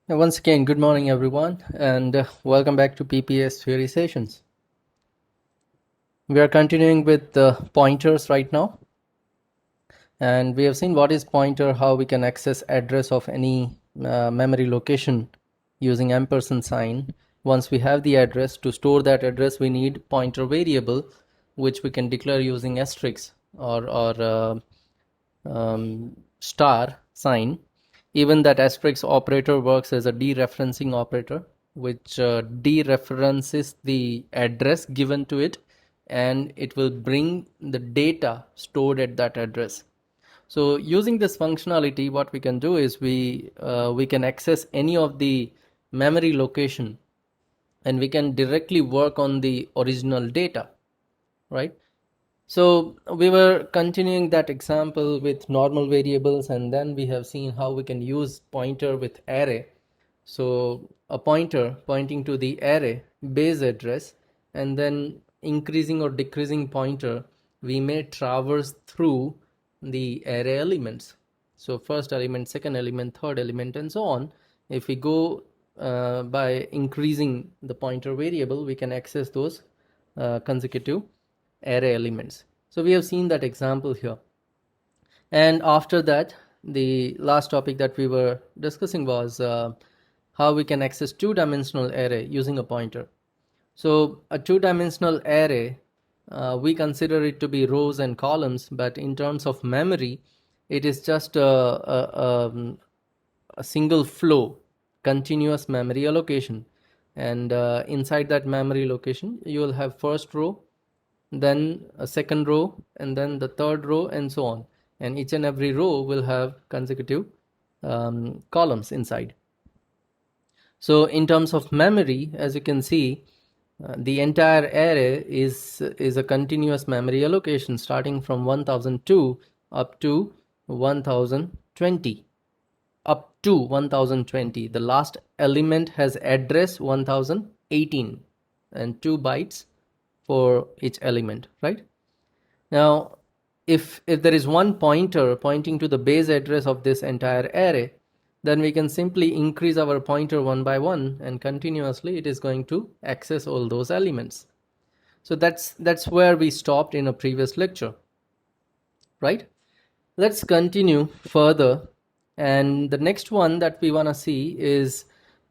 Once again, good morning, everyone, and welcome back to PPS Theory Sessions. We are continuing with the pointers right now, and we have seen what is pointer, how we can access address of any memory location using ampersand sign. Once we have the address, to store that address, we need pointer variable, which we can declare using asterisk or star sign. Even that asterisk operator works as a dereferencing operator, which dereferences the address given to it, and it will bring the data stored at that address. So using this functionality, what we can do is we can access any of the memory location, and we can directly work on the original data, right? So we were continuing that example with normal variables, and then we have seen how we can use pointer with array. So a pointer pointing to the array base address, and then increasing or decreasing pointer, we may traverse through the array elements. So first element, second element, third element, and so on. If we go by increasing the pointer variable, we can access those consecutive array elements. So we have seen that example here. And after that, the last topic that we were discussing was how we can access two-dimensional array using a pointer. So a two-dimensional array, we consider it to be rows and columns, but in terms of memory, it is just a single flow, continuous memory allocation. And inside that memory location, you will have first row, then a second row, and then the third row, and so on. And each and every row will have consecutive columns inside. So in terms of memory, as you can see, the entire array is a continuous memory allocation starting from 1002 up to 1020. Up to 1020. The last element has address 1018 and 2 bytes for each element, right? Now, if there is one pointer pointing to the base address of this entire array, then we can simply increase our pointer one by one, and continuously it is going to access all those elements. So that's where we stopped in a previous lecture, right? Let's continue further, and the next one that we want to see is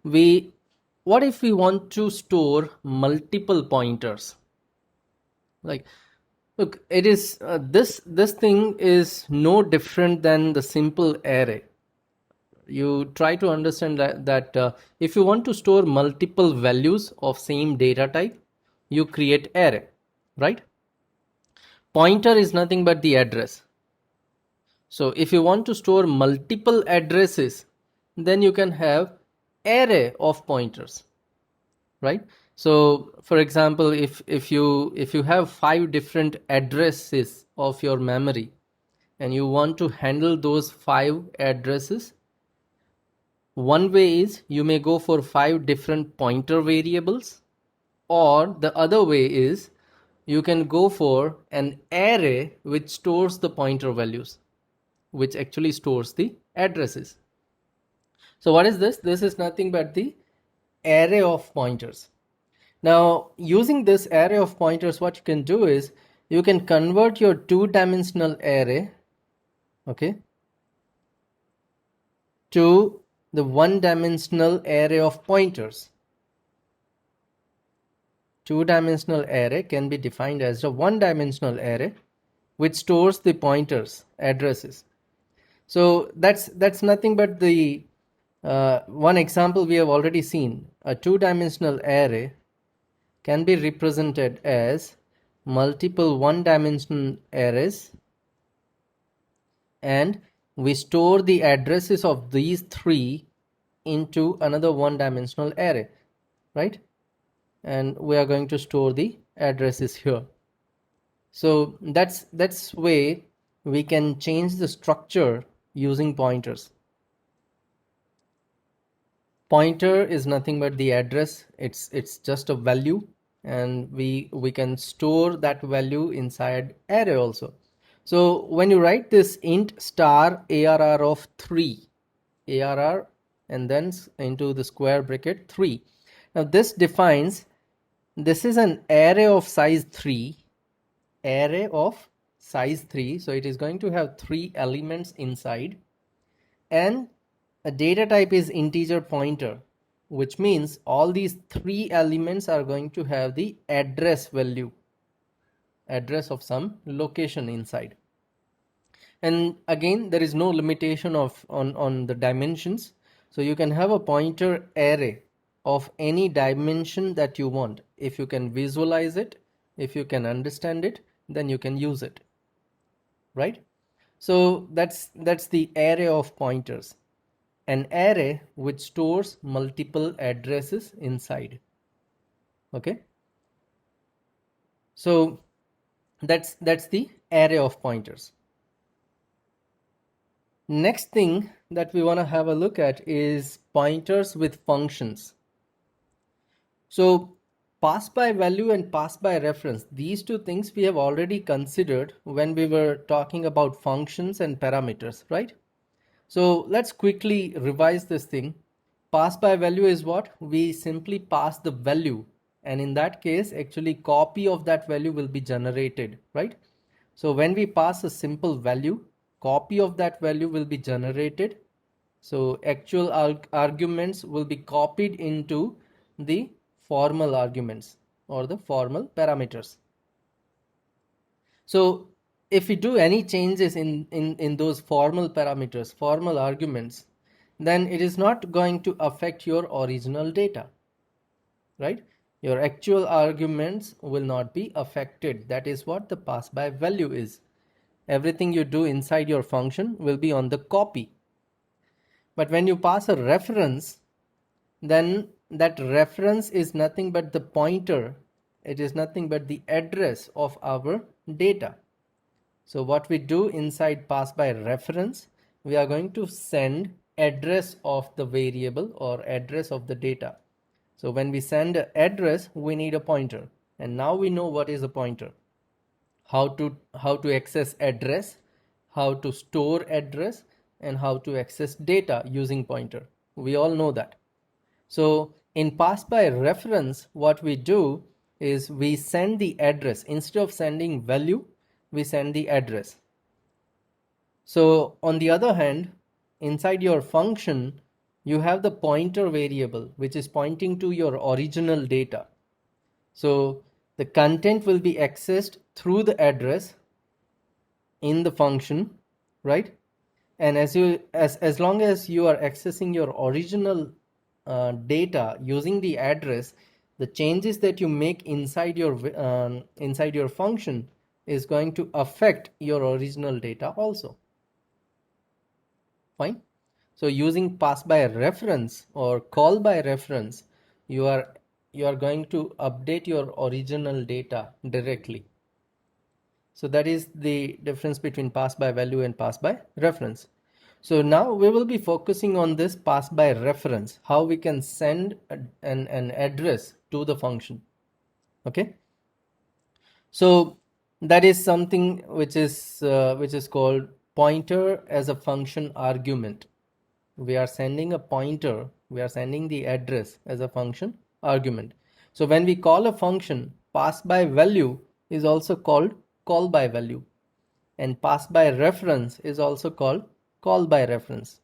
what if we want to store multiple pointers? Like, look, it is this thing is no different than the simple array. You try to understand that if you want to store multiple values of same data type, you create array, right? Pointer is nothing but the address. So if you want to store multiple addresses, then you can have array of pointers, right? So for example, if you have 5 different addresses of your memory, and you want to handle those 5 addresses, one way is you may go for 5 different pointer variables, or the other way is you can go for an array which stores the pointer values, which actually stores the addresses. So what is this? This is nothing but the array of pointers. Now, using this array of pointers, what you can do is you can convert your two-dimensional array, okay, to the one-dimensional array of pointers. Two-dimensional array can be defined as a one-dimensional array which stores the pointers addresses. So that's nothing but the one example we have already seen. A two-dimensional array can be represented as multiple one-dimensional arrays, and we store the addresses of these 3 into another one-dimensional array, right? And we are going to store the addresses here. So that's way we can change the structure using pointers. Pointer is nothing but the address. It's just a value, and we can store that value inside array also. So when you write this int star ARR of 3, ARR and then into the square bracket 3. Now this defines, this is an array of size 3, so it is going to have 3 elements inside, and a data type is integer pointer, which means all these 3 elements are going to have the address value, address of some location inside. And again, there is no limitation on the dimensions, so you can have a pointer array of any dimension that you want. If you can visualize it, if you can understand it, then you can use it, right? So that's the array of pointers, an array which stores multiple addresses inside. Okay, so that's the array of pointers. Next thing that we want to have a look at is pointers with functions. So pass by value and pass by reference, these two things we have already considered when we were talking about functions and parameters, right? So let's quickly revise this thing. Pass by value is what? We simply pass the value, and in that case actually copy of that value will be generated, right? So when we pass a simple value, copy of that value will be generated. So actual arguments will be copied into the formal arguments or the formal parameters. So if we do any changes in those formal parameters, formal arguments, then it is not going to affect your original data, right? Your actual arguments will not be affected. That is what the pass by value is. Everything you do inside your function will be on the copy. But when you pass a reference, then that reference is nothing but the pointer. It is nothing but the address of our data. So what we do inside pass by reference, we are going to send address of the variable or address of the data. So when we send an address, we need a pointer, and now we know what is a pointer, how to access address, how to store address, and how to access data using pointer. We all know that. So in pass by reference, what we do is we send the address. Instead of sending value, we send the address. So on the other hand, inside your function, you have the pointer variable, which is pointing to your original data. So the content will be accessed through the address in the function, right? And as long as you are accessing your original data using the address, the changes that you make inside your function is going to affect your original data also. Fine. So using pass by reference or call by reference, you are going to update your original data directly. So that is the difference between pass by value and pass by reference. So now we will be focusing on this pass by reference, how we can send an address to the function. Okay. So that is something which is called pointer as a function argument. We are sending a pointer, we are sending the address as a function argument. So when we call a function, pass by value is also called call by value, and pass by reference is also called call by reference.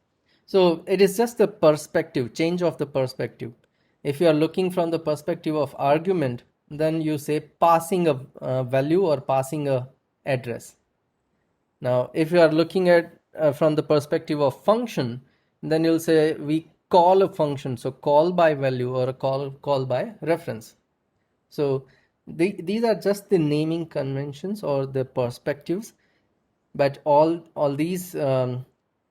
So it is just the perspective, change of the perspective. If you are looking from the perspective of argument, then you say passing a value or passing a address. Now if you are looking at from the perspective of function, then you'll say we call a function, so call by value or a call by reference. So these are just the naming conventions or the perspectives, but all these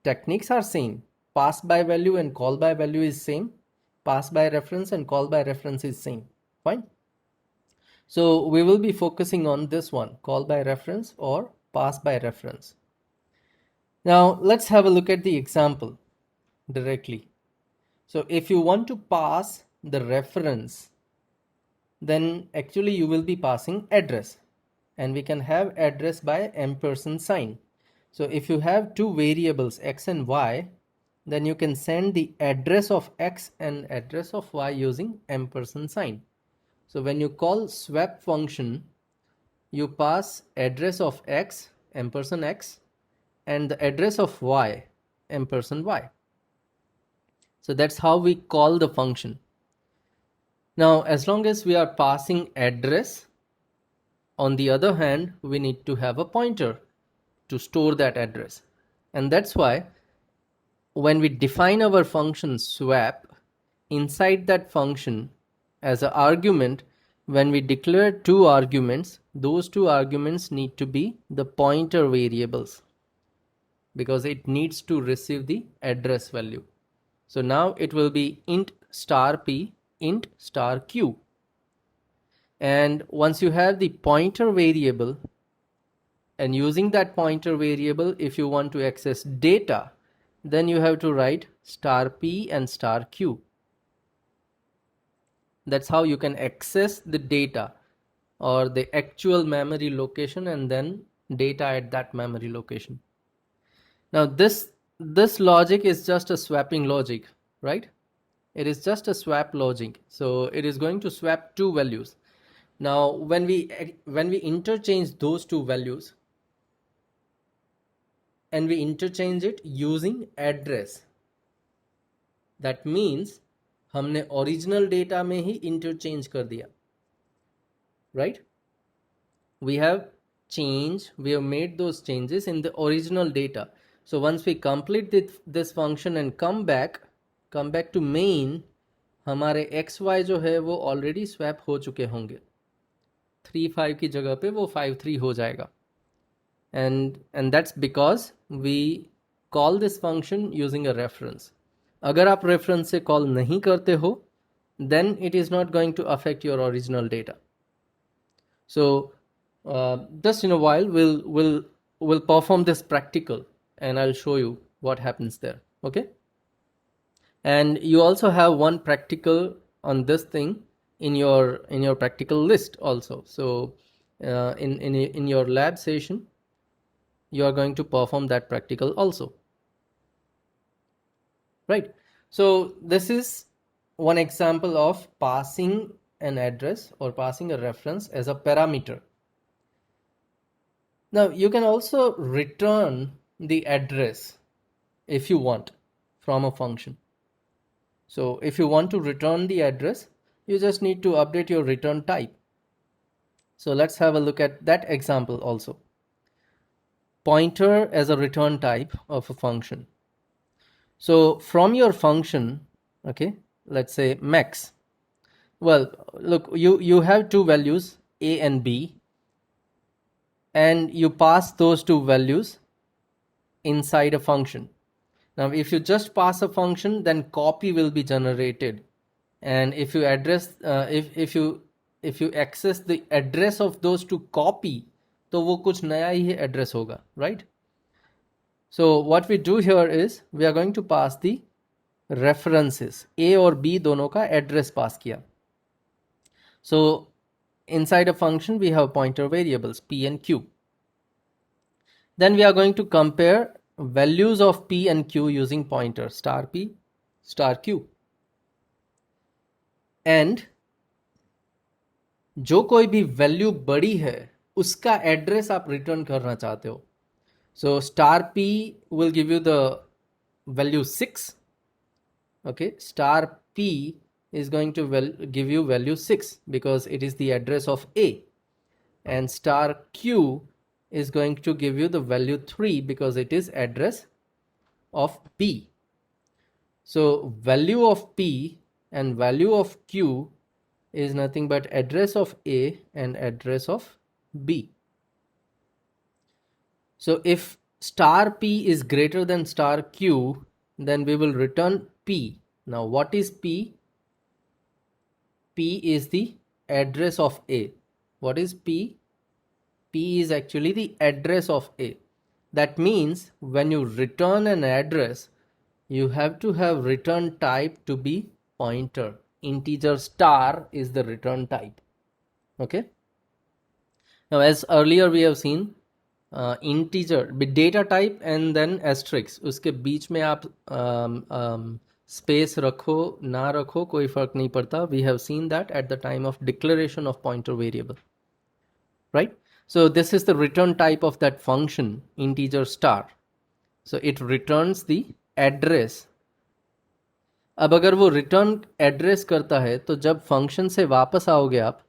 techniques are same. Pass by value and call by value is same. Pass by reference and call by reference is same. Fine. So we will be focusing on this one, call by reference or pass by reference. Now let's have a look at the example directly. So if you want to pass the reference, then actually you will be passing address, and we can have address by ampersand sign. So if you have two variables x and y, then you can send the address of x and address of y using ampersand sign. So when you call swap function, you pass address of x ampersand x and the address of y ampersand y. So that's how we call the function. Now, as long as we are passing address, on the other hand, we need to have a pointer to store that address. And that's why when we define our function swap, inside that function as an argument, when we declare two arguments, those two arguments need to be the pointer variables because it needs to receive the address value. So now it will be int star p, int star q. And once you have the pointer variable, and using that pointer variable, if you want to access data, then you have to write star p and star q. That's how you can access the data or the actual memory location and then data at that memory location. Now this logic is just a swapping logic, right? It is just a swap logic. So it is going to swap two values. Now when we interchange those two values and we interchange it using address, that means हमने original data में ही interchange कर दिया, right? We have made those changes in the original data. So once we complete this function and come back to main, हमारे xy जो है वो already swap हो चुके होंगे. 3-5 की जगह पे वो 5-3 हो जाएगा. And that's because we call this function using a reference. अगर आप reference से call नहीं करते हो, then it is not going to affect your original data. So just in a while we'll perform this practical and I'll show you what happens there. Okay, and you also have one practical on this thing in your practical list also. So in your lab session you are going to perform that practical also, right? So this is one example of passing an address or passing a reference as a parameter. Now you can also return the address if you want from a function. So if you want to return the address, you just need to update your return type. So let's have a look at that example also. Pointer as a return type of a function. So from your function, okay, let's say max. Well, look, you have two values, a and b, and you pass those two values inside a function. Now if you just pass a function, then copy will be generated, and if you address if you access the address of those two copy, तो वो कुछ नया ही address होगा, right? So what we do here is we are going to pass the references. A और B दोनों का address pass किया. So inside a function we have pointer variables P and Q. Then we are going to compare values of P and Q using pointer star P star Q. And जो कोई भी value बड़ी है उसका address आप return करना चाहते हो. So star P will give you the value 6. Okay, star P is going to give you value 6 because it is the address of A, and star Q is going to give you the value 3 because it is address of B. So value of P and value of Q is nothing but address of A and address of B. So if star P is greater than star Q, then we will return P. Now what is P? P is the address of A. What is P? P is actually the address of A. That means when you return an address, you have to have return type to be pointer. Integer star is the return type. Okay. Now as earlier we have seen, integer data type and then asterisks, उसके बीच में आप space रखो ना रखो कोई फर्क नहीं पड़ता. We have seen that at the time of declaration of pointer variable, right. So this is the return type of that function integer star. So it returns the address. अब अगर वो रिटर्न एड्रेस करता है तो जब function से वापस आओगे आप,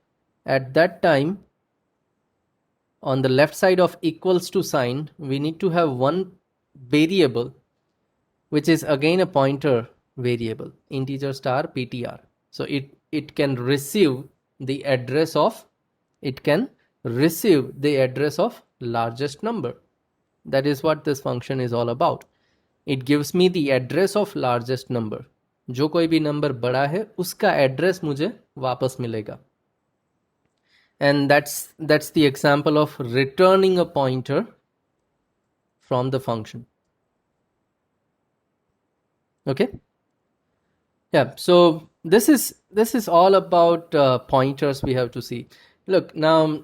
at that time on the left side of equals to sign we need to have one variable which is again a pointer variable, integer star ptr. So it can receive the address of, it can receive the address of largest number. That is what this function is all about. It gives me the address of largest number. जो कोई भी number बड़ा है उसका address मुझे वापस मिलेगा. And that's the example of returning a pointer from the function. Okay, yeah, so this is all about pointers we have to see. Look, now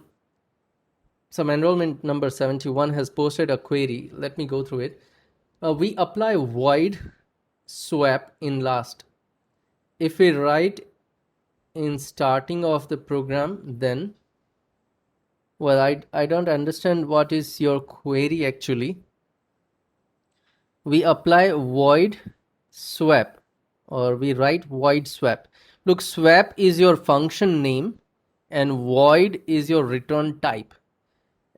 some enrollment number 71 has posted a query. Let me go through it. We apply void swap in last. If we write in starting of the program, then, well, I don't understand what is your query actually. We apply void swap, or we write void swap. Look, swap is your function name and void is your return type.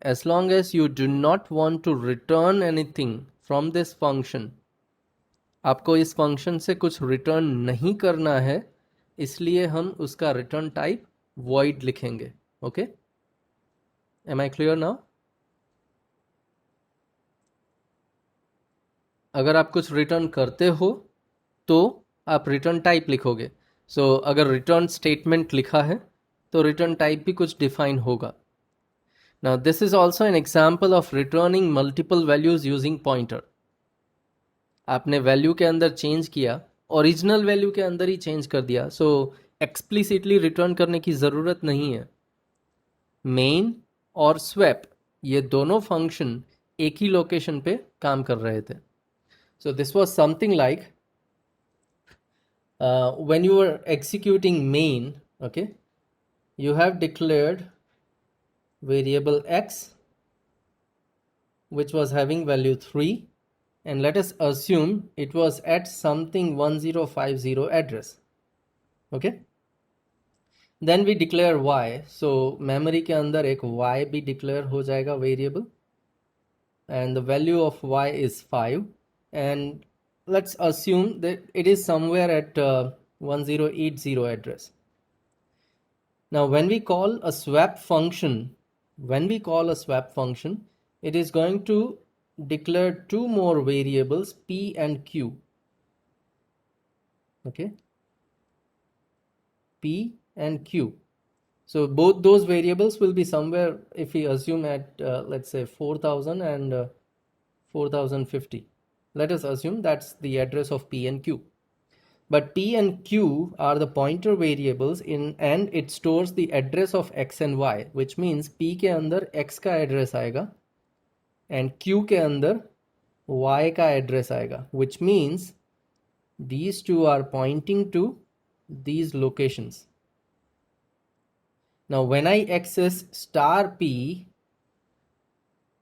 As long as you do not want to return anything from this function, आपको इस function से कुछ return नहीं करना है, इसलिए हम उसका रिटर्न टाइप void लिखेंगे. Okay, am I clear now? अगर आप कुछ रिटर्न करते हो तो आप रिटर्न टाइप लिखोगे. सो अगर रिटर्न स्टेटमेंट लिखा है तो रिटर्न टाइप भी कुछ डिफाइन होगा. Now this is also an example of returning multiple values using pointer. आपने वैल्यू के अंदर चेंज किया, ओरिजिनल वैल्यू के अंदर ही चेंज कर दिया, सो एक्सप्लिसिटली रिटर्न करने की ज़रूरत नहीं है. मेन और स्वैप ये दोनों फंक्शन एक ही लोकेशन पे काम कर रहे थे. So this was something like when you were executing main, okay, you have declared variable x which was having value 3, and let us assume it was at something 1050 address. Okay, then we declare y. So memory के अंदर एक y भी declare हो जाएगा variable, and the value of y is 5, and let's assume that it is somewhere at 1080 address. Now when we call a swap function, it is going to declare two more variables, p and q. Okay, p and q. So both those variables will be somewhere, if we assume at let's say 4000 and 4050. Let us assume that's the address of p and q. But p and q are the pointer variables in, and it stores the address of x and y, which means p के अंदर x का address आएगा and q के अंदर y का address आएगा, which means these two are pointing to these locations. Now when I access star p,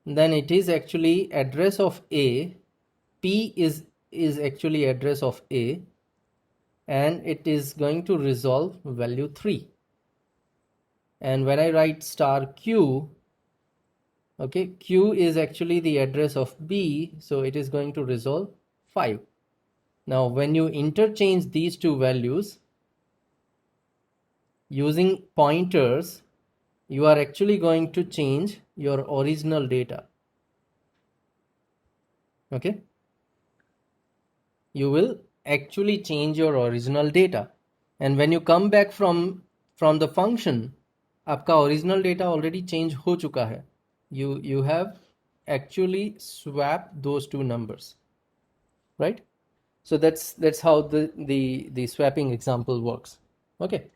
then it is actually address of a. P is actually address of a, and it is going to resolve value 3. And when I write star q, okay, q is actually the address of b, so it is going to resolve 5. Now when you interchange these two values using pointers, you are actually going to change your original data. Okay, you will actually change your original data, and when you come back from the function, आपका original data already change हो चुका है. You have actually swapped those two numbers, right? So that's how the swapping example works. Okay,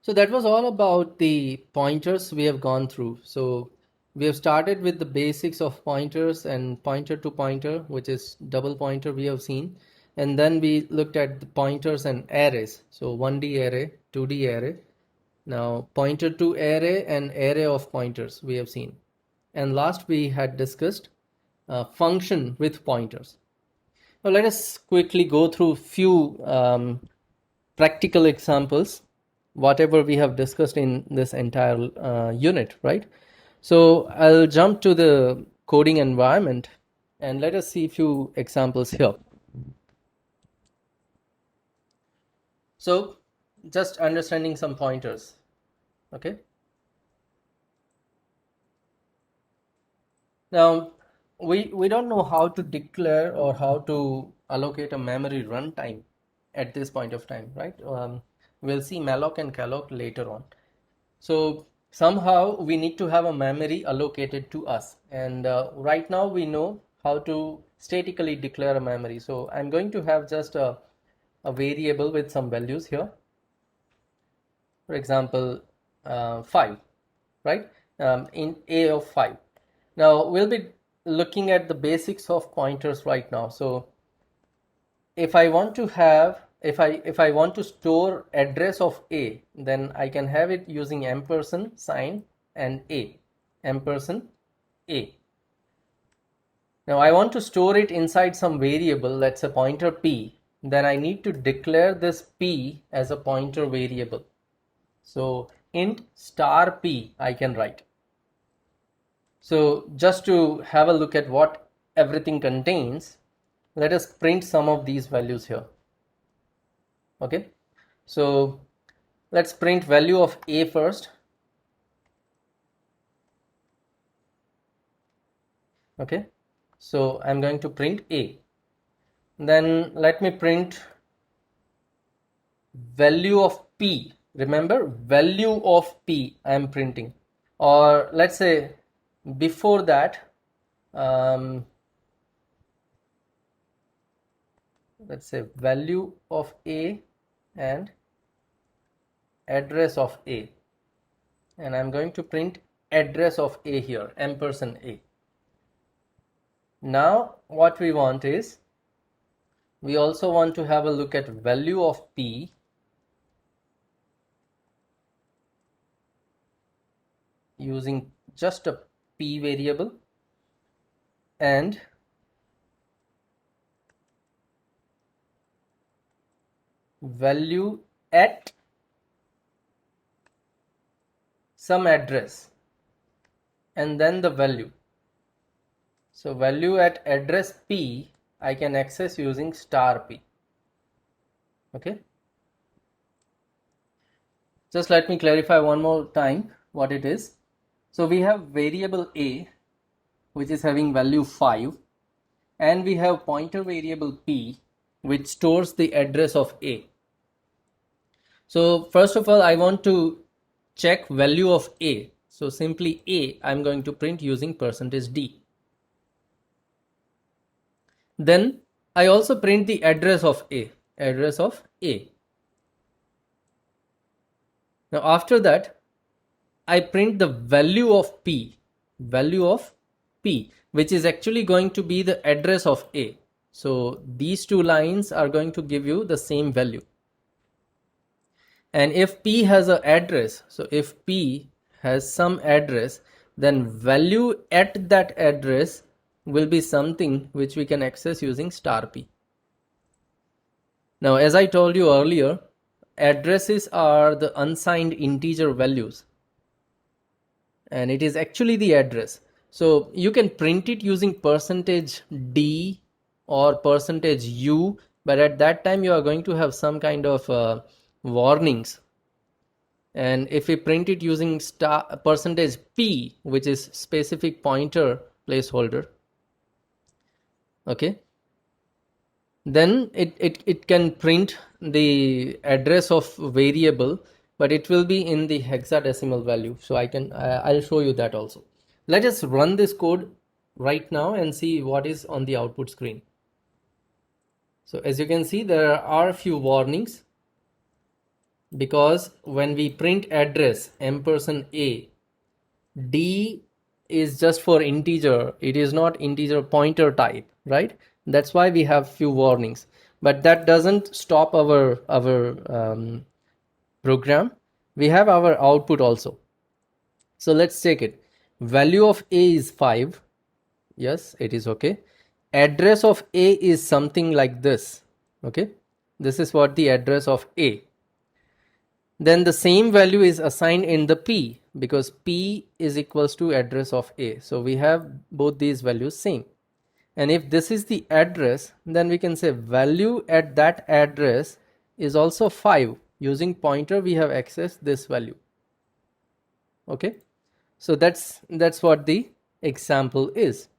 so that was all about the pointers we have gone through. So we have started with the basics of pointers and pointer to pointer, which is double pointer we have seen. And then we looked at the pointers and arrays. So 1D array, 2D array. Now pointer to array and array of pointers we have seen. And last we had discussed function with pointers. Now let us quickly go through few practical examples, whatever we have discussed in this entire unit, right? So I'll jump to the coding environment and let us see a few examples here. So just understanding some pointers, okay? Now we don't know how to declare or how to allocate a memory runtime at this point of time, right? We'll see malloc and calloc later on. So somehow we need to have a memory allocated to us, and right now we know how to statically declare a memory. So I'm going to have just a variable with some values here. For example, 5, right? In a of 5. Now we'll be looking at the basics of pointers right now. So if I want to have, if I want to store address of a, then I can have it using ampersand sign and a, ampersand a. Now I want to store it inside some variable, let's say pointer p, then I need to declare this p as a pointer variable. So int star p I can write. So just to have a look at what everything contains, let us print some of these values here. Okay, so let's print value of a first. Okay, so I'm going to print a. Then let me print value of p. Remember, value of p I am printing. Or let's say before that, let's say value of a and address of a, and I'm going to print address of a here, ampersand a. Now what we want is, we also want to have a look at value of p using just a p variable and value at some address and then the value. So value at address p I can access using star p. Okay, just let me clarify one more time what it is. So we have variable a, which is having value 5, and we have pointer variable p, which stores the address of a. So first of all, I want to check value of a. So simply a I'm going to print using %d. Then I also print the address of a, address of a. Now after that, I print the value of p, which is actually going to be the address of a. So these two lines are going to give you the same value. And if p has an address, so if p has some address, then value at that address will be something which we can access using star p. Now as I told you earlier, addresses are the unsigned integer values, and it is actually the address. So you can print it using %d or %u, but at that time you are going to have some kind of warnings. And if we print it using %p, which is specific pointer placeholder, okay, then it can print the address of variable, but it will be in the hexadecimal value. So I'll show you that also. Let us run this code right now and see what is on the output screen. So as you can see, there are a few warnings, because when we print address ampersand a, d is just for integer. It is not integer pointer type, right? That's why we have few warnings. But that doesn't stop our program. We have our output also. So let's take it. Value of A is 5. Yes, it is okay. Address of A is something like this. Okay. This is what the address of A. Then the same value is assigned in the P, because P is equals to address of A. So we have both these values same. And if this is the address, then we can say value at that address is also 5. Using pointer, we have accessed this value. Okay. So that's what the example is.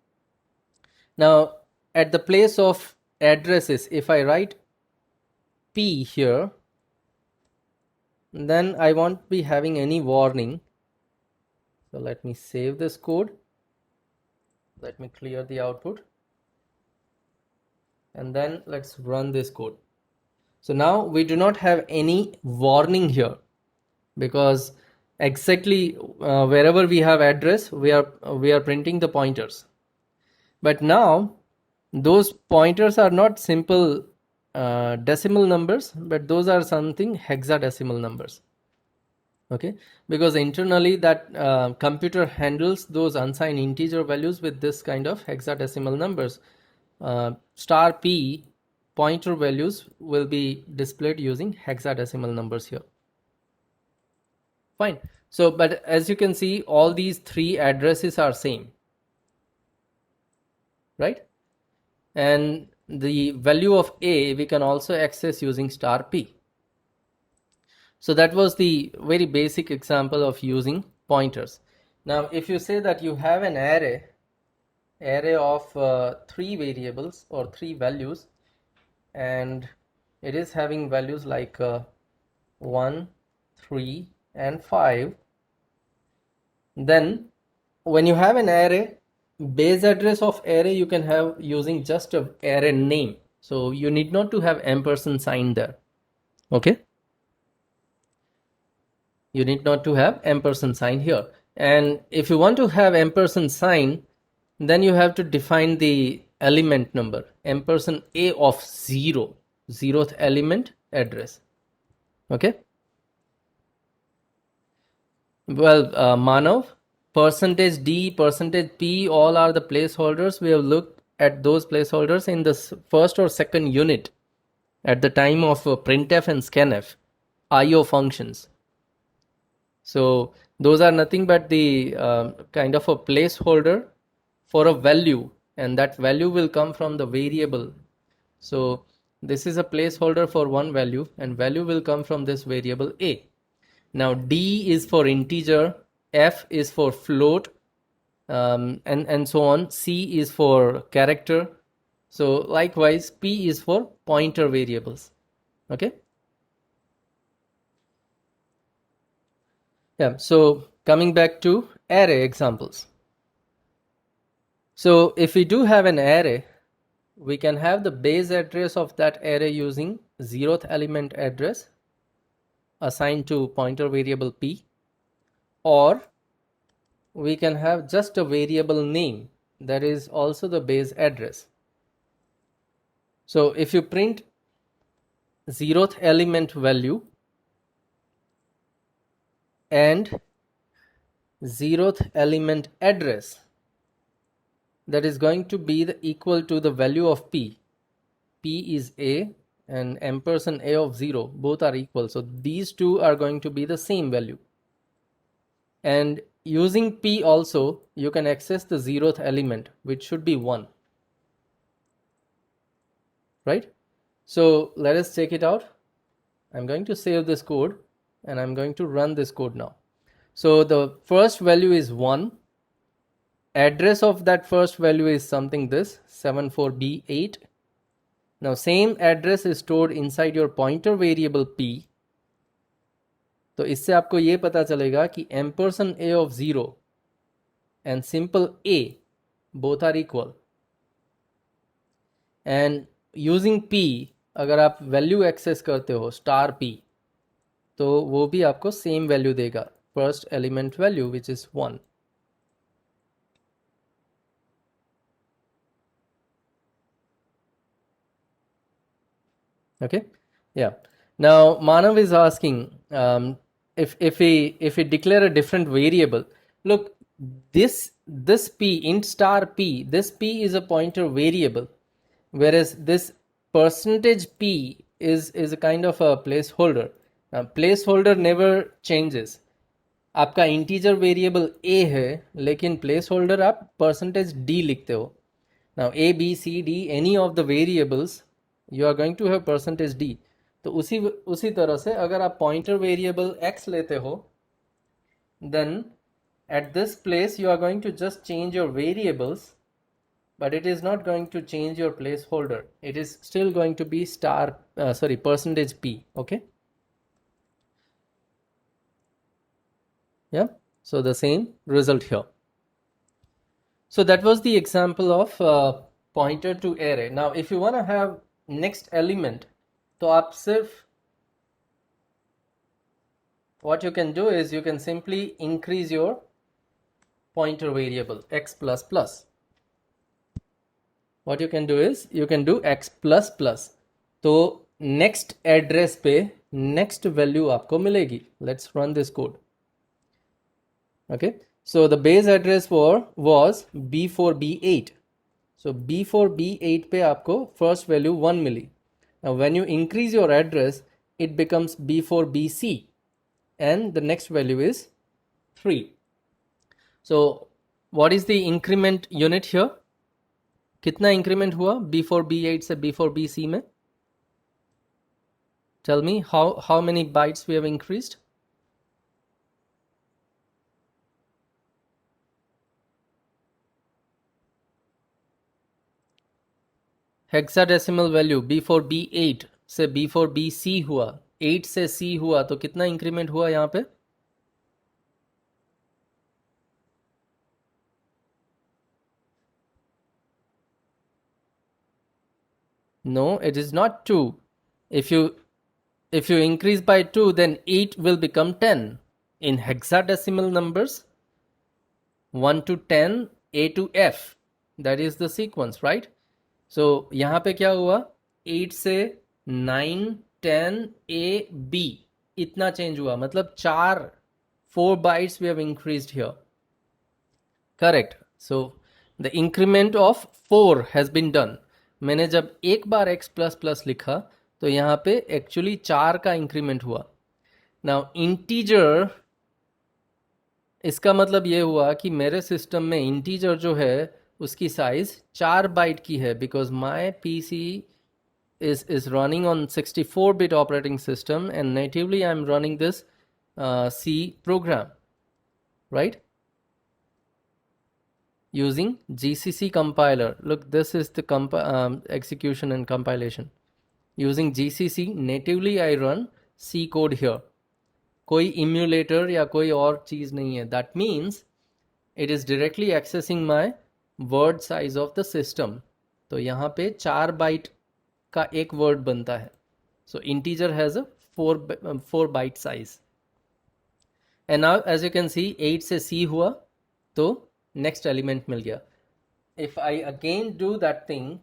Now at the place of addresses, if I write P here, then I won't be having any warning. So let me save this code. Let me clear the output. And then let's run this code. So now we do not have any warning here, because exactly wherever we have address, we are printing the pointers. But now those pointers are not simple decimal numbers, but those are something hexadecimal numbers. Okay, because internally that computer handles those unsigned integer values with this kind of hexadecimal numbers. Star P pointer values will be displayed using hexadecimal numbers here. Fine. So, but as you can see, all these three addresses are same, right? And the value of A we can also access using star P. So that was the very basic example of using pointers. Now, if you say that you have an array of 3 variables or 3 values, and it is having values like 1, 3 and 5, then when you have an array, base address of array you can have using just a array name. So you need not to have ampersand sign there. Okay, you need not to have ampersand sign here. And if you want to have ampersand sign, then you have to define the element number, ampersand A of 0, 0th element address. Okay. Well, Manav, percentage %d, percentage %p, all are the placeholders. We have looked at those placeholders in the first or second unit at the time of printf and scanf, IO functions. So those are nothing but the kind of a placeholder for a value, and that value will come from the variable. So this is a placeholder for one value, and value will come from this variable A. Now D is for integer, F is for float, and so on. C is for character. So likewise, P is for pointer variables. Okay. Yeah. So coming back to array examples. So if we do have an array, we can have the base address of that array using 0th element address assigned to pointer variable P, or we can have just a variable name that is also the base address. So if you print 0th element value and 0th element address, that is going to be equal to the value of P. P is A and ampersand A of 0, both are equal. So these two are going to be the same value. And using P also, you can access the 0th element, which should be 1. Right? So let us check it out. I'm going to save this code and I'm going to run this code now. So the first value is 1. Address of that first value is something this 74B8. Now same address is stored inside your pointer variable P. तो इससे आपको ये पता चलेगा कि ampersand A of 0 and simple A both are equal. And using P, अगर आप value access करते हो स्टार P, तो वो भी आपको सेम वैल्यू देगा, first element value which is 1. Okay, yeah. Now Manav is asking, if we declare a different variable. Look, this p int star p, this p is a pointer variable, whereas this percentage p is a kind of a placeholder. Placeholder never changes. आपका integer variable a है, लेकिन placeholder आप percentage d लिखते हो. Now a b c d any of the variables you are going to have percentage d. तो उसी तरह से अगर आप पॉइंटर वेरिएबल x लेते हो, then at this place you are going to just change your variables, but it is not going to change your placeholder. It is still going to be percentage p. Okay, yeah. So the same result here. So that was the example of pointer to array. Now if you want to have next element, तो आप सिर्फ what you can do is you can simply increase your pointer variable x plus plus. What you can do is you can do x plus plus. तो next address पे next value आपको मिलेगी. Let's run this code. Okay, so the base address was B4B8. So B4B8 पे आपको first value 1 milli. Now when you increase your address, it becomes B4BC and the next value is 3. So what is the increment unit here? कितना increment हुआ B4B8 से B4BC में? Tell me how many bytes we have increased? Hexadecimal value B4B8 से B4BC हुआ, 8 से C हुआ, तो कितना इंक्रीमेंट हुआ यहाँ पे? No, it is not 2. If you increase by 2, then 8 will become 10. In hexadecimal numbers, 1 to 10, A to F, that is the sequence, right? So यहाँ पे क्या हुआ? 8 से 9, 10, A, B इतना चेंज हुआ, मतलब 4 bytes we have increased here. Correct. So the increment of 4 has been done. मैंने जब एक बार x प्लस प्लस लिखा तो यहाँ पे एक्चुअली 4 का इंक्रीमेंट हुआ. नाउ इंटीजर, इसका मतलब ये हुआ कि मेरे सिस्टम में इंटीजर जो है उसकी साइज 4 बाइट की है, because my PC is running on 64-bit operating system and natively I'm running this C program, right? Using GCC compiler. Look, this is the execution and compilation. Using GCC, natively I run C code here. कोई emulator या कोई और चीज़ नहीं है. That means it is directly accessing my word size of the system. तो यहाँ पे 4 bite का एक वर्ड बनता है. So integer has a 4 byte size. And now as you can see 8 से C हुआ तो next element मिल गया. If I again do that thing,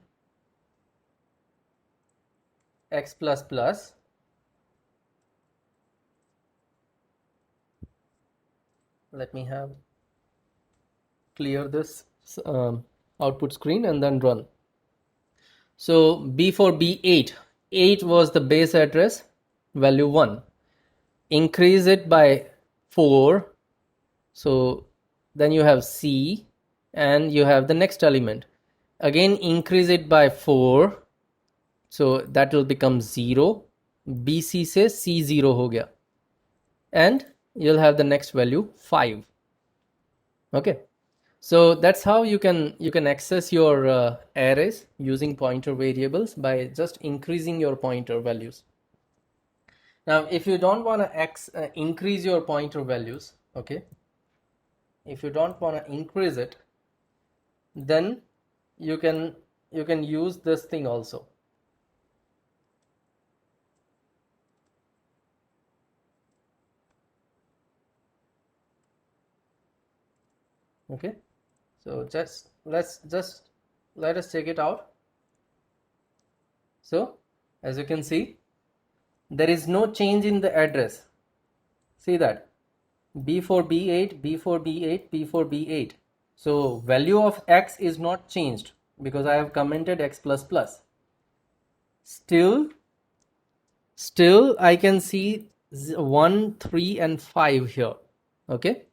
x plus plus, let me have clear this output screen and then run. So B4B8, 8 was the base address, value 1. Increase it by 4. So then you have C and you have the next element. Again increase it by 4. So that will become 0. BC से C0 हो गया. And you'll have the next value 5. Okay. So that's how you can access your arrays using pointer variables by just increasing your pointer values. Now, if you don't want to increase your pointer values, okay, if you don't want to increase it, then you can use this thing also. Okay, so let us check it out. So As you can see, there is no change in the address. See that? B4, B8, B4, B8, B4, B8. So value of X is not changed because I have commented X plus plus. Still I can see 1, 3 and 5 here. Okay.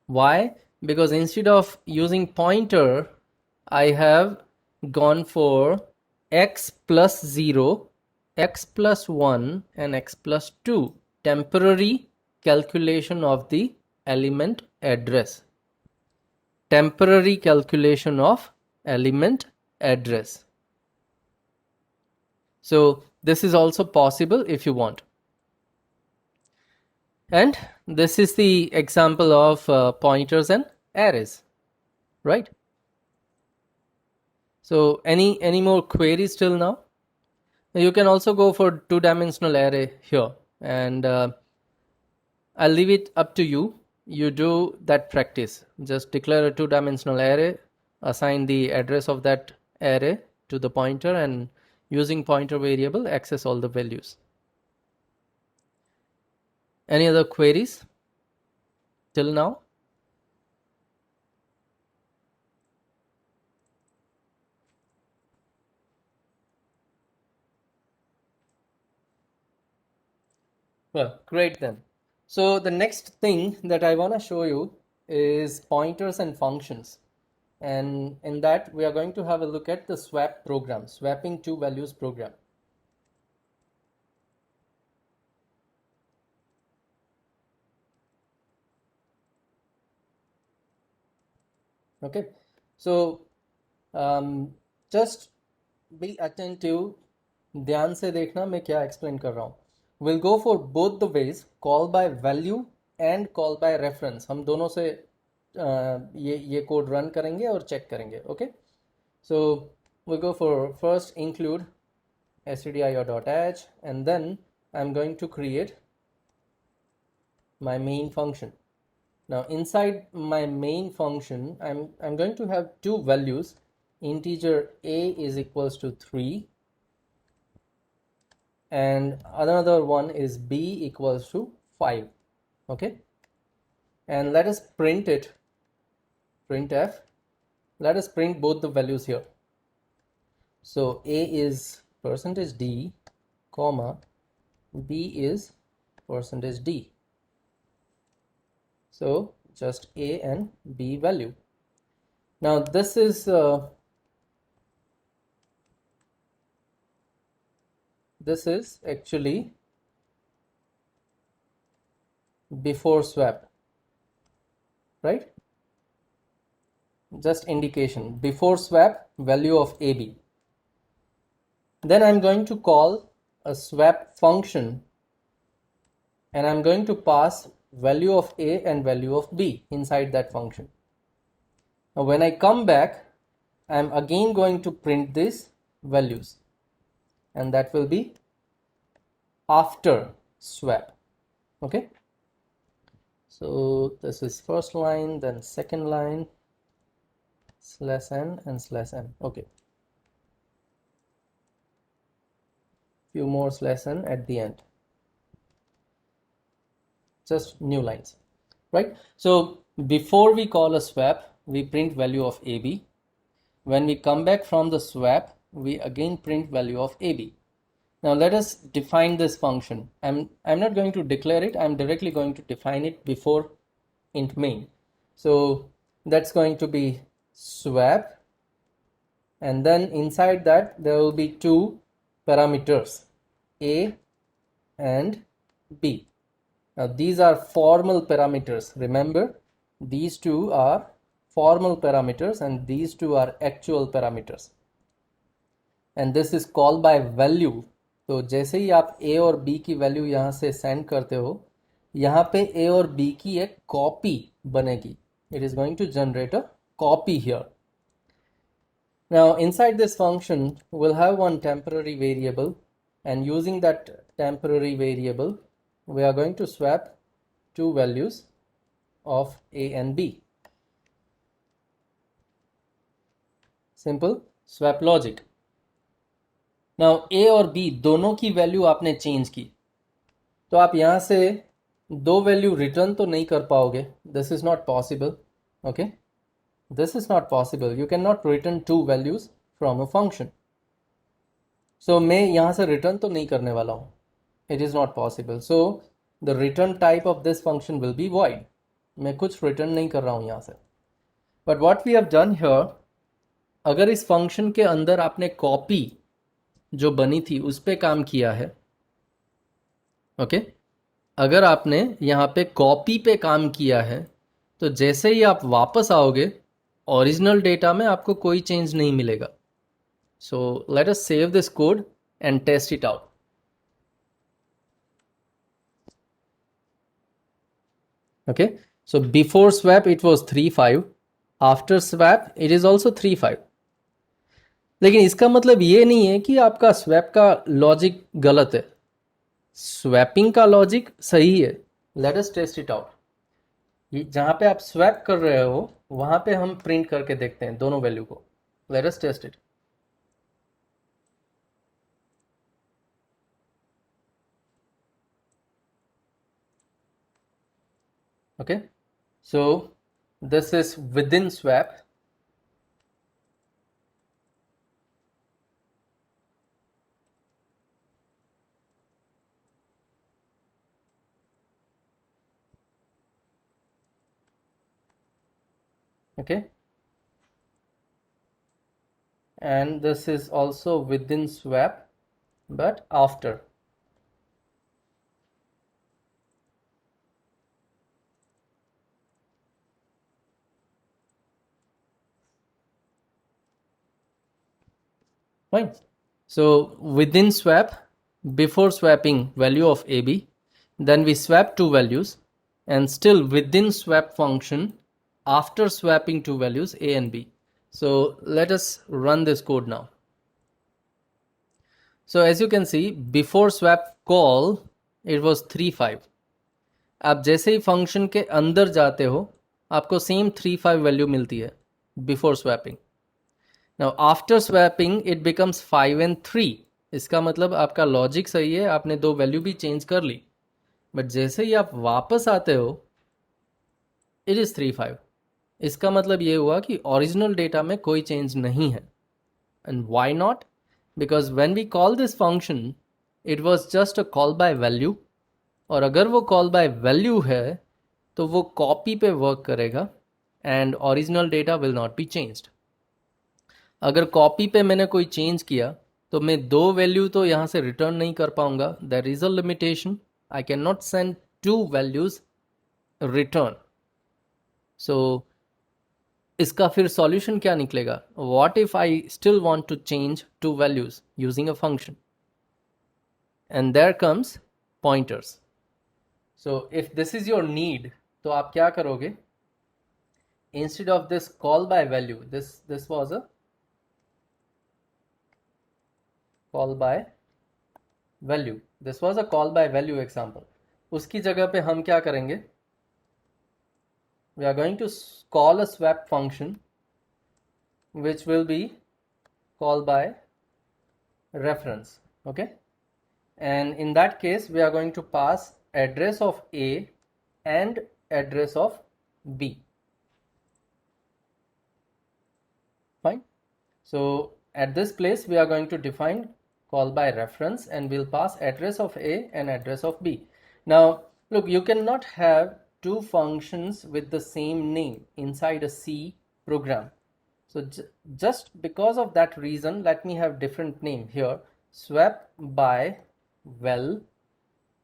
Why? Because instead of using pointer, I have gone for X plus 0, X plus 1 and X plus 2. Temporary calculation of the element address. Temporary calculation of element address. So this is also possible if you want. And this is the example of pointers and arrays, right? So any more queries till now? You can also go for two-dimensional array here, and I'll leave it up to you. You do that practice. Just declare a two-dimensional array, assign the address of that array to the pointer, and using pointer variable access all the values. Any other queries till now? Well, great then. So the next thing that I want to show you is pointers and functions. And in that we are going to have a look at the swap program, swapping two values program. Okay, so just be attentive, ध्यान से देखना मैं क्या explain कर रहा हूँ. We'll go for both the ways, call by value and call by reference. हम दोनों से ये कोड रन करेंगे और चेक करेंगे. Okay, so we'll go for first include stdio.h, and then I'm going to create my main function. Now inside my main function, I'm going to have two values. Integer a is equals to 3 and another one is b equals to 5. Okay, and let us print it, printf. Let us print both the values here. So a is %d comma b is %d. So just a and b value. Now this is actually before swap, right? Just indication, before swap value of AB. Then I'm going to call a swap function and I'm going to pass value of A and value of B inside that function. Now when I come back, I'm again going to print these values, and that will be after swap. Okay, so this is first line, then second line, /n and /n. Okay, few more /n at the end, just new lines, right? So before we call a swap, we print value of AB. When we come back from the swap, we again print value of AB. Now let us define this function. I'm not going to declare it, I'm directly going to define it before int main. So that's going to be swap, and then inside that there will be two parameters, A and B. Now these are formal parameters. Remember, these two are formal parameters and these two are actual parameters, and this is called by value. तो जैसे ही आप a और b की value यहाँ से send करते हो, यहाँ पे a और b की एक कॉपी बनेगी. It is going to generate a copy here. Now inside this function we'll have one temporary variable, and using that temporary variable we are going to swap two values of a and b. Simple swap logic. Now A और B दोनों की value आपने change की, तो आप यहाँ से दो वैल्यू रिटर्न तो नहीं कर पाओगे. This is not possible. Okay, this is not possible. You can not return two values from a function. So मैं यहाँ से रिटर्न तो नहीं करने वाला हूँ. It is not possible. So the return type of this function will be void. मैं कुछ रिटर्न नहीं कर रहा हूँ यहाँ से. But what we have done here, अगर इस फंक्शन के अंदर आपने कॉपी जो बनी थी उस पर काम किया है, ओके, अगर आपने यहाँ पे कॉपी पे काम किया है, तो जैसे ही आप वापस आओगे ओरिजिनल डेटा में आपको कोई चेंज नहीं मिलेगा. So let us save this code and test it out. Okay, so before swap it was 3 5, after swap it is also 3 5. लेकिन इसका मतलब ये नहीं है कि आपका स्वैप का लॉजिक गलत है. स्वैपिंग का लॉजिक सही है. Let us test it out. जहां पे आप स्वैप कर रहे हो वहां पे हम प्रिंट करके देखते हैं दोनों वैल्यू को. Let us test it. Okay, so this is within swap. Okay, and this is also within swap but after. Fine. So within swap, before swapping value of AB, then we swap two values, and still within swap function after swapping two values A and B. So let us run this code now. So as you can see, before swap call it was 3 5. आप जैसे ही function के अंदर जाते हो आपको same 3 5 value मिलती है before swapping. Now after swapping it becomes 5 and 3. इसका मतलब आपका लॉजिक सही है, आपने दो वैल्यू भी चेंज कर ली, बट जैसे ही आप वापस आते हो इट इज़ 3 5. इसका मतलब ये हुआ कि ओरिजिनल डेटा में कोई चेंज नहीं है. And why not? Because when we call this function it was just a call by value, और अगर वो कॉल बाय वैल्यू है तो वो कॉपी पे वर्क करेगा and original data will not be changed. अगर कॉपी पे मैंने कोई चेंज किया तो मैं दो वैल्यू तो यहाँ से रिटर्न नहीं कर पाऊंगा. There is a limitation. I can not send two values return. So इसका फिर सॉल्यूशन क्या निकलेगा? What if I still want to change two values using a function, and there comes pointers. So if this is your need, तो आप क्या करोगे? Instead of this call by value, this was a call by value, this was a call by value example. उसकी जगह पे हम क्या करेंगे? We are going to call a swap function which will be called by reference. Okay, and in that case we are going to pass address of A and address of B. Fine. So at this place we are going to define call by reference and we'll pass address of A and address of B. Now look, you cannot have two functions with the same name inside a C program. So just because of that reason, let me have different name here. Swap by well,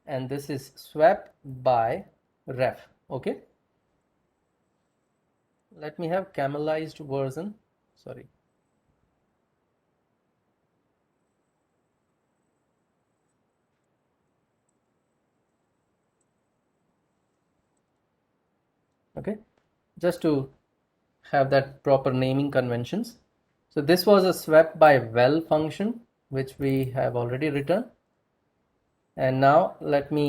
and this is swap by ref. Okay, let me have camelized version. Sorry. Okay, just to have that proper naming conventions. So this was a swap by well function which we have already written, and now let me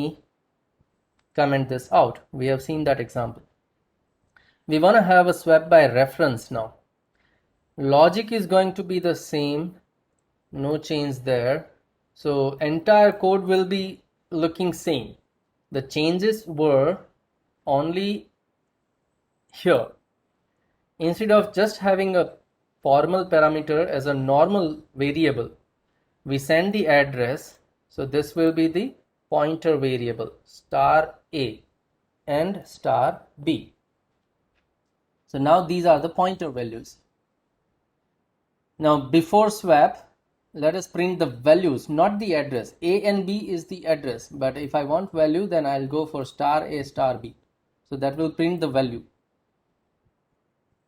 comment this out. We have seen that example. We want to have a swap by reference now. Logic is going to be the same no change there. So entire code will be looking same. The changes were only here. Instead of just having a formal parameter as a normal variable, we send the address. So this will be the pointer variable star A and star B. So now these are the pointer values. Now before swap, let us print the values, not the address. A and B is the address, but if I want value, then I'll go for star A star B. So that will print the value.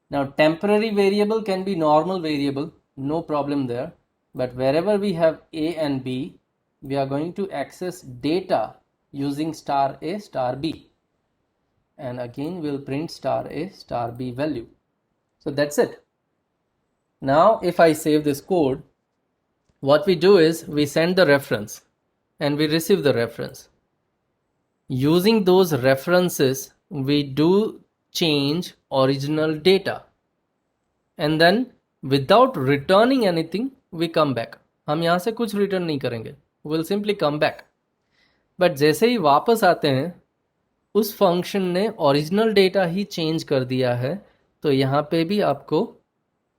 Now temporary variable can be normal variable, no problem there. But wherever we have A and B, we are going to access data using star A star B. And again we'll print star A star B value. So that's it. Now if I save this code, what we do is we send the reference and we receive the reference. Using those references, we do change original data. And then without returning anything, we come back. हम यहाँ से कुछ return नहीं करेंगे. We'll simply come back. But जैसे ही वापस आते हैं, उस फंक्शन ने ओरिजिनल डेटा ही चेंज कर दिया है, तो यहाँ पे भी आपको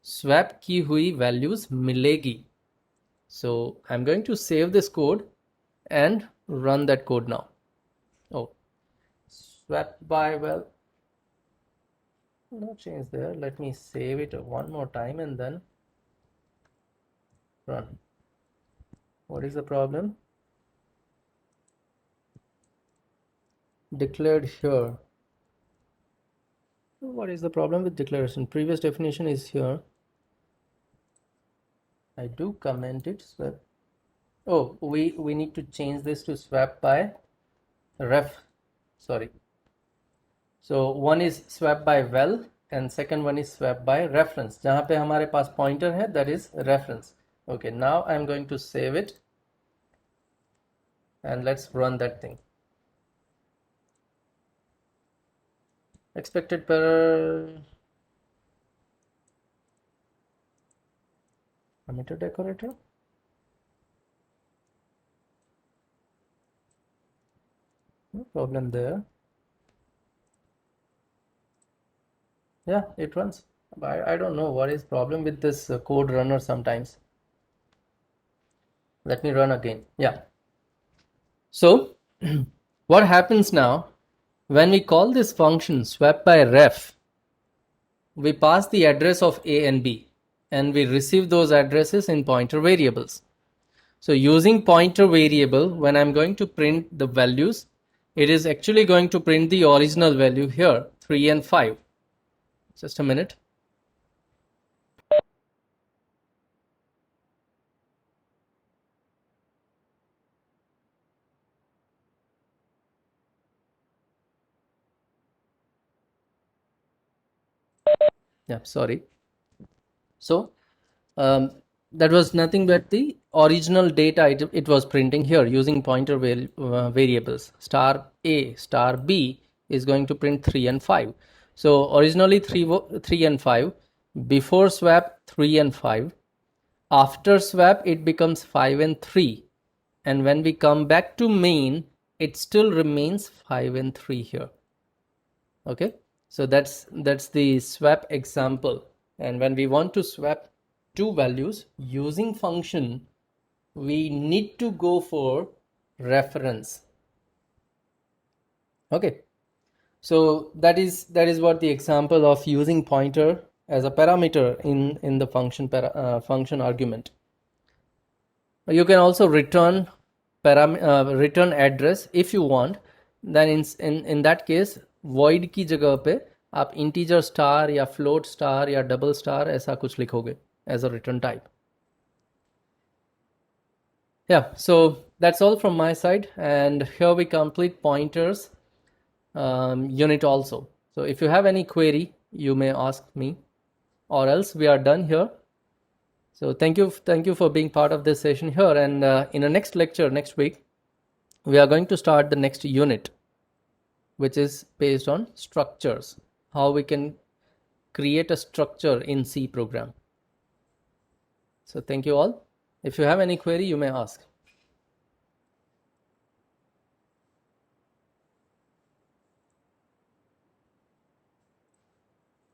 स्वैप की हुई वैल्यूज मिलेगी. So I'm going to save this code and run that code now. Oh, swap by, well, no change there. Let me save it one more time and then run. What is the problem? Declared here. What is the problem with declaration? Previous definition is here. I do comment it. Swap. Oh, we need to change this to swap by ref. Sorry. So one is swap by val and second one is swap by reference. जहाँ पे हमारे पास pointer है, that is reference. Okay, now I'm going to save it and let's run that thing. Expected parameter decorator. No problem there. Yeah, it runs. I don't know what is problem with this code runner sometimes. Let me run again. Yeah. So what happens now when we call this function swap by ref, we pass the address of A and B and we receive those addresses in pointer variables. So using pointer variable, when I'm going to print the values, it is actually going to print the original value here, 3 and 5. Just a minute. Yeah, sorry. So that was nothing but the original data it was printing here using pointer variables. Star A star B is going to print 3 and 5. So originally 3 and 5. Before swap 3 and 5. After swap it becomes 5 and 3. And when we come back to main, it still remains 5 and 3 here. Okay, so that's the swap example. And when we want to swap two values using function, we need to go for reference. Okay, so that is what the example of using pointer as a parameter in the function argument. You can also return return address if you want. Then in that case void की जगह पे आप integer star या float star या double star ऐसा कुछ लिखोगे as a return type. Yeah, so that's all from my side, and here we complete pointers unit also. So if you have any query, you may ask me, or else we are done here. So thank you for being part of this session here, and in the next lecture next week we are going to start the next unit, which is based on structures, how we can create a structure in C program. So thank you all. If you have any query, you may ask.